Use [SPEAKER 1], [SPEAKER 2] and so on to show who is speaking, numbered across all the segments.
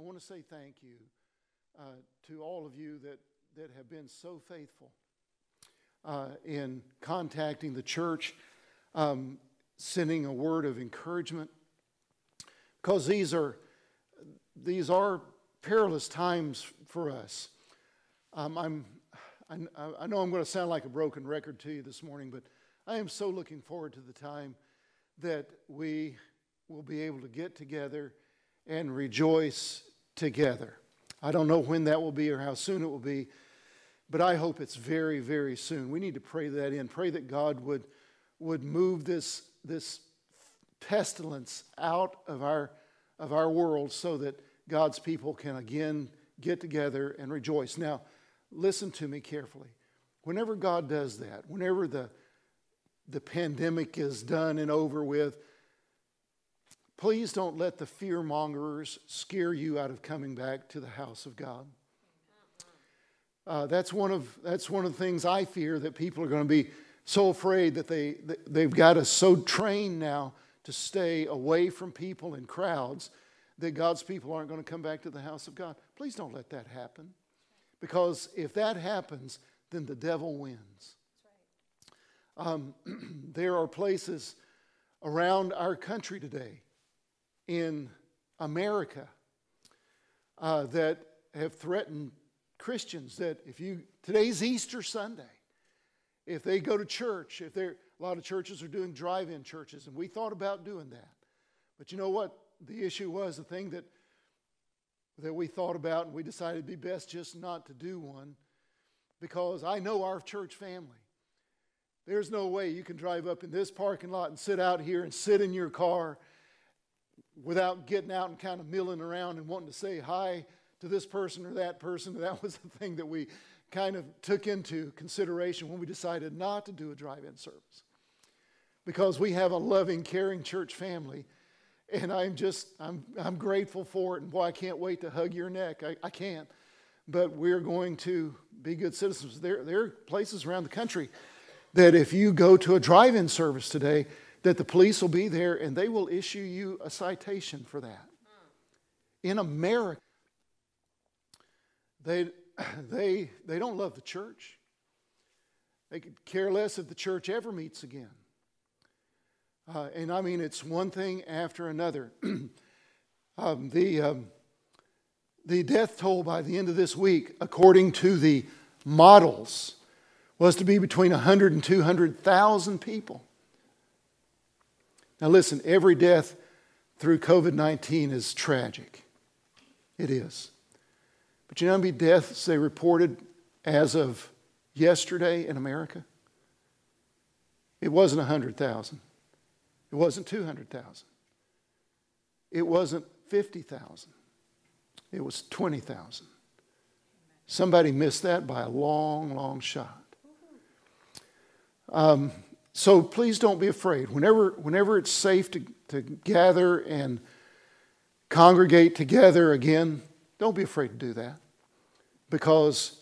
[SPEAKER 1] want to say thank you to all of you that have been so faithful in contacting the church, sending a word of encouragement, because these are perilous times for us. I know I'm going to sound like a broken record to you this morning, but I am so looking forward to the time that we will be able to get together and rejoice together. I don't know when that will be or how soon it will be, but I hope it's very, very soon. We need to pray that in. Pray that God would move this pestilence out of our world so that God's people can again get together and rejoice. Now, listen to me carefully. Whenever God does that, whenever the pandemic is done and over with, please don't let the fear-mongers scare you out of coming back to the house of God. That's one of the things I fear, that people are going to be so afraid that they've got us so trained now to stay away from people in crowds that God's people aren't going to come back to the house of God. Please don't let that happen, because if that happens, then the devil wins. There are places around our country today, in America, that have threatened Christians that today's Easter Sunday, if they go to church, a lot of churches are doing drive-in churches, and we thought about doing that. But you know what? The issue was, the thing that we thought about, and we decided it'd be best just not to do one, because I know our church family. There's no way you can drive up in this parking lot and sit out here and sit in your car without getting out and kind of milling around and wanting to say hi to this person or that person. That was the thing that we kind of took into consideration when we decided not to do a drive-in service. Because we have a loving, caring church family, and I'm grateful for it, and boy, I can't wait to hug your neck. I can't. But we're going to be good citizens. There are places around the country that if you go to a drive-in service today, that the police will be there and they will issue you a citation for that. In America, they don't love the church. They could care less if the church ever meets again. And I mean, it's one thing after another. The death toll by the end of this week, according to the models, was to be between 100 and 200,000 people. Now listen, every death through COVID-19 is tragic. It is. But you know how many deaths they reported as of yesterday in America? It wasn't 100,000. It wasn't 200,000. It wasn't 50,000. It was 20,000. Somebody missed that by a long, long shot. So please don't be afraid. Whenever it's safe to gather and congregate together again, don't be afraid to do that. Because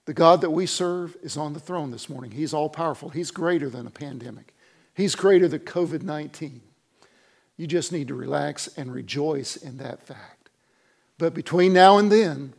[SPEAKER 1] the God that we serve is on the throne this morning. He's all powerful. He's greater than a pandemic. He's greater than COVID-19. You just need to relax and rejoice in that fact. But between now and then,